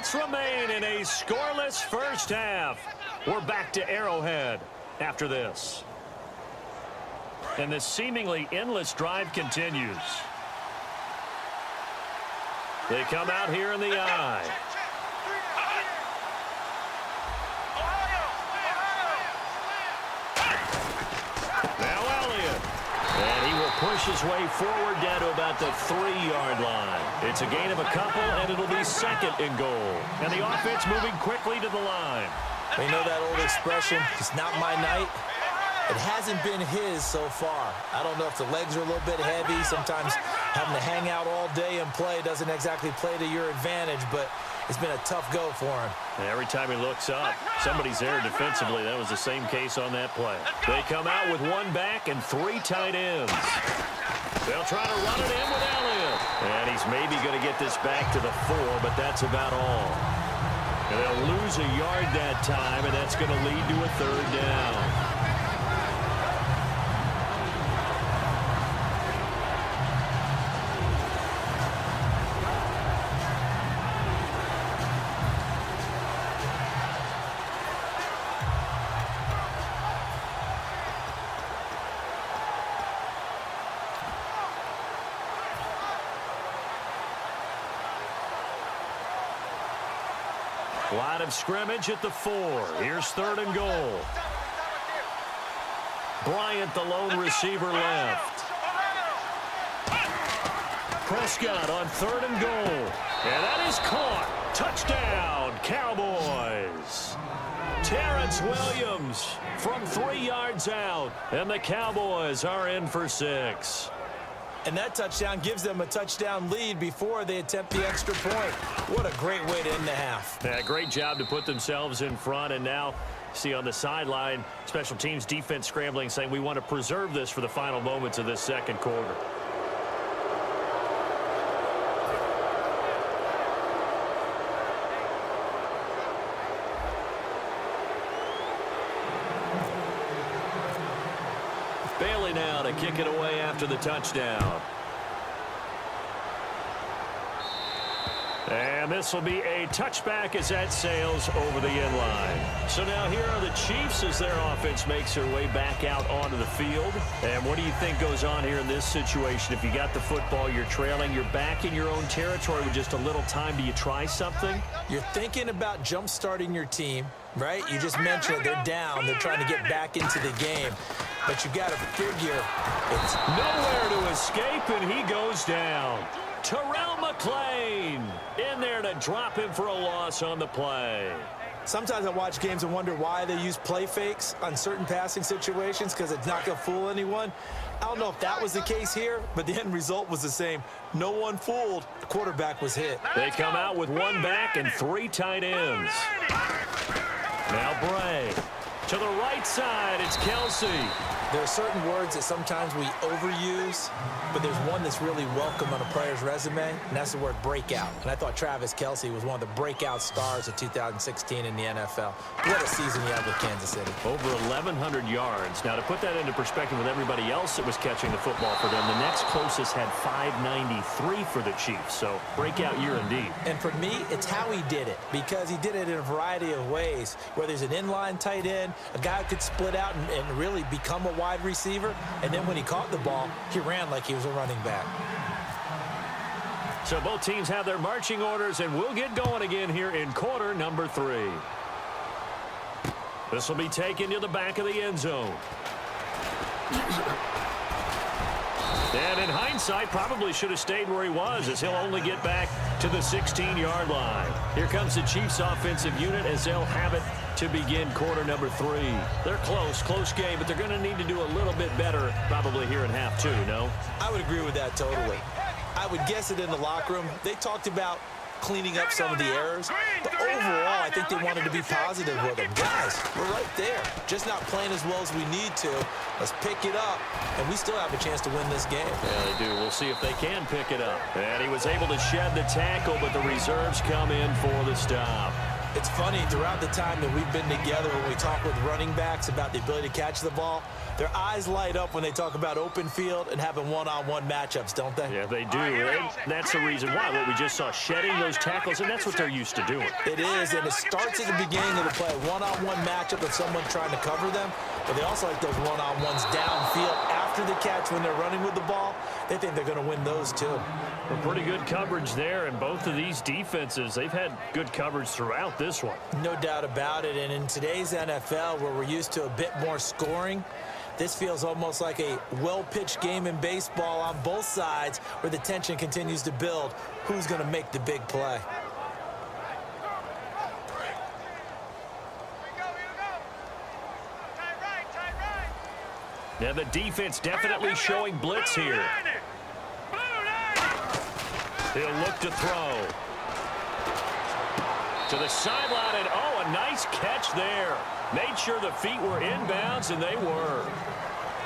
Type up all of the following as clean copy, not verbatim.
minutes remain in a scoreless first half. We're back to Arrowhead after this. And this seemingly endless drive continues. They come out here in the eye. Push his way forward down to about the 3-yard line. It's a gain of a couple, and it'll be second and goal. And the offense moving quickly to the line. We know that old expression, it's not my night. It hasn't been his so far. I don't know if the legs are a little bit heavy. Sometimes having to hang out all day and play doesn't exactly play to your advantage, but it's been a tough go for him. And every time he looks up, somebody's there defensively. That was the same case on that play. They come out with 1 back and 3 tight ends. They'll try to run it in with Elliott. And he's maybe going to get this back to the 4, but that's about all. And they'll lose a yard that time, and that's going to lead to a 3rd down. Line of scrimmage at the 4. Here's 3rd and goal. Bryant, the lone receiver, left. Prescott on 3rd and goal. And that is caught. Touchdown, Cowboys. Terrence Williams from 3 yards out. And the Cowboys are in for 6. And that touchdown gives them a touchdown lead before they attempt the extra point. What a great way to end the half. Yeah, great job to put themselves in front. And now, see on the sideline, special teams defense scrambling, saying we want to preserve this for the final moments of this second quarter. Bailey now to kick it away after the touchdown. And this will be a touchback as that sails over the end line. So now here are the Chiefs as their offense makes their way back out onto the field. And what do you think goes on here in this situation? If you got the football, you're trailing, you're back in your own territory with just a little time. Do you try something? You're thinking about jump-starting your team, right? You just mentioned it. They're down. They're trying to get back into the game. But you got to figure it's nowhere to escape, and he goes down. Terrell McClain in there to drop him for a loss on the play. Sometimes I watch games and wonder why they use play fakes on certain passing situations, because it's not going to fool anyone. I don't know if that was the case here, but the end result was the same. No one fooled. The quarterback was hit. They come out with 1 back and 3 tight ends. Now Bray. To the right side, it's Kelsey. There are certain words that sometimes we overuse, but there's one that's really welcome on a player's resume, and that's the word breakout. And I thought Travis Kelce was one of the breakout stars of 2016 in the NFL. What a season he had with Kansas City. Over 1,100 yards. Now, to put that into perspective with everybody else that was catching the football for them, the next closest had 593 for the Chiefs. So, breakout year indeed. And for me, it's how he did it, because he did it in a variety of ways, whether he's an inline tight end, a guy who could split out and really become a wide receiver, and then when he caught the ball, he ran like he was a running back. So both teams have their marching orders, and we'll get going again here in quarter number 3. This will be taken to the back of the end zone. And in hindsight, probably should have stayed where he was, as he'll only get back to the 16-yard line. Here comes the Chiefs offensive unit as they'll have it to begin quarter number 3. They're close game, but they're going to need to do a little bit better probably here in half 2, no? I would agree with that totally. I would guess it in the locker room. They talked about cleaning up some of the errors, but overall, I think they wanted to be positive with them. Guys, we're right there. Just not playing as well as we need to. Let's pick it up, and we still have a chance to win this game. Yeah, they do. We'll see if they can pick it up. And he was able to shed the tackle, but the reserves come in for the stop. It's funny, throughout the time that we've been together, when we talk with running backs about the ability to catch the ball, their eyes light up when they talk about open field and having one-on-one matchups, don't they? Yeah, they do. And that's the reason why. What we just saw, shedding those tackles, and that's what they're used to doing. It is, and it starts at the beginning of the play, a one-on-one matchup with someone trying to cover them, but they also like those one-on-ones downfield after the catch when they're running with the ball. They think they're going to win those, too. Well, pretty good coverage there, and both of these defenses, they've had good coverage throughout this one. No doubt about it, and in today's NFL, where we're used to a bit more scoring, this feels almost like a well-pitched game in baseball on both sides where the tension continues to build. Who's going to make the big play? Yeah, the defense definitely showing blitz here. He'll look to throw. To the sideline, and oh, a nice catch there. Made sure the feet were inbounds, and they were.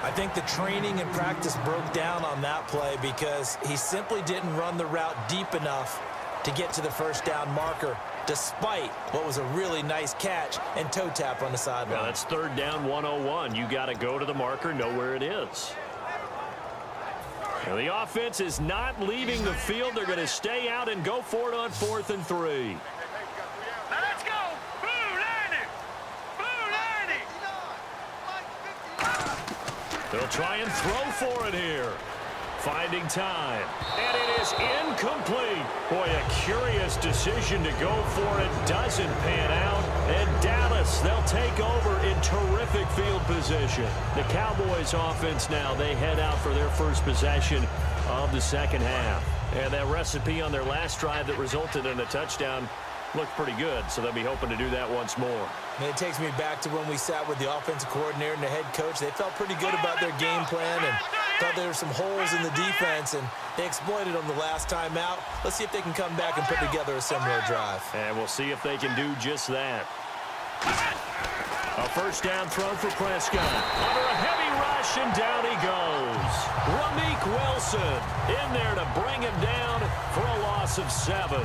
I think the training and practice broke down on that play because he simply didn't run the route deep enough to get to the first down marker, despite what was a really nice catch and toe tap on the sideline. Well, that's third down 101. You got to go to the marker, know where it is. Now, the offense is not leaving the field. They're going to stay out and go for it on 4th and 3. Let's go! Blue 90! Blue 90! They'll try and throw for it here. Finding time. And it is incomplete. Boy, a curious decision to go for it. Doesn't pan out. And Dallas, they'll take over in terrific field position. The Cowboys offense now, they head out for their first possession of the second half. And that recipe on their last drive that resulted in a touchdown looked pretty good, so they'll be hoping to do that once more. And it takes me back to when we sat with the offensive coordinator and the head coach. They felt pretty good about their game plan and thought there were some holes in the defense, and they exploited them the last time out. Let's see if they can come back and put together a similar drive. And we'll see if they can do just that. A first down throw for Prescott. Under a heavy rush, and down he goes. Ramik Wilson in there to bring him down for a loss of 7.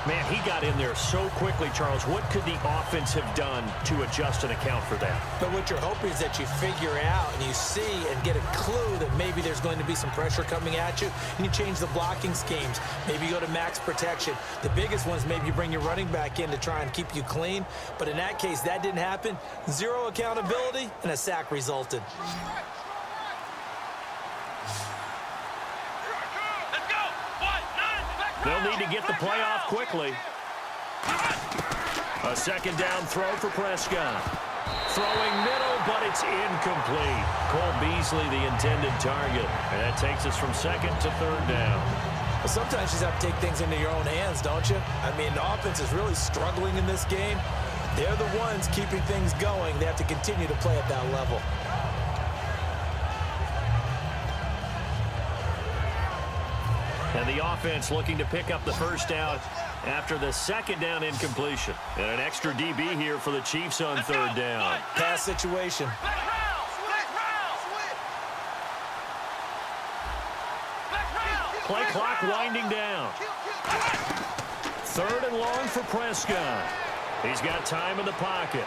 Man, he got in there so quickly, Charles. What could the offense have done to adjust and account for that? But what you're hoping is that you figure out and you see and get a clue that maybe there's going to be some pressure coming at you, and you change the blocking schemes. Maybe you go to max protection. The biggest one is maybe you bring your running back in to try and keep you clean. But in that case, that didn't happen. Zero accountability, and a sack resulted. They'll need to get the play off quickly. A second down throw for Prescott. Throwing middle, but it's incomplete. Cole Beasley, the intended target. And that takes us from second to third down. Well, sometimes you just have to take things into your own hands, don't you? I mean, the offense is really struggling in this game. They're the ones keeping things going. They have to continue to play at that level. And the offense looking to pick up the first down after the second down incompletion. And an extra DB here for the Chiefs on third down. Pass situation. Play clock winding down. Third and long for Prescott. He's got time in the pocket.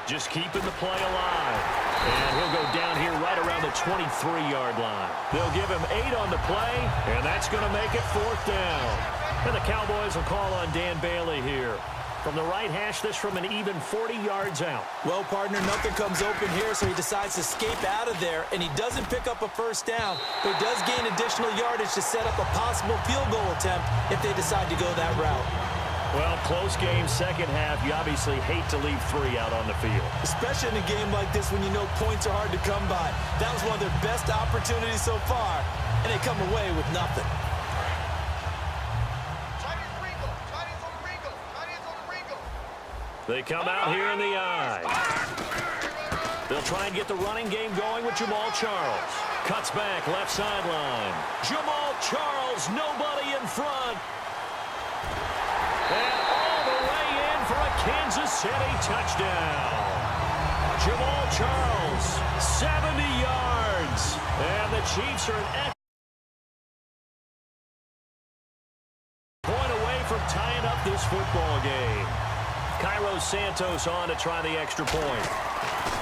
Just keeping the play alive. And he'll go down here right around the 23-yard line. They'll give him 8 on the play, and that's going to make it 4th down. And the Cowboys will call on Dan Bailey here. From the right hash, this from an even 40 yards out. Well, partner, nothing comes open here, so he decides to escape out of there, and he doesn't pick up a first down, but he does gain additional yardage to set up a possible field goal attempt if they decide to go that route. Well, close game, second half. You obviously hate to leave 3 out on the field. Especially in a game like this when you know points are hard to come by. That was one of their best opportunities so far, and they come away with nothing. They come out here in the eye. They'll try and get the running game going with Jamal Charles. Cuts back, left sideline. Jamal Charles, nobody in front. And all the way in for a Kansas City touchdown. Jamal Charles, 70 yards. And the Chiefs are an point away from tying up this football game. Cairo Santos on to try the extra point.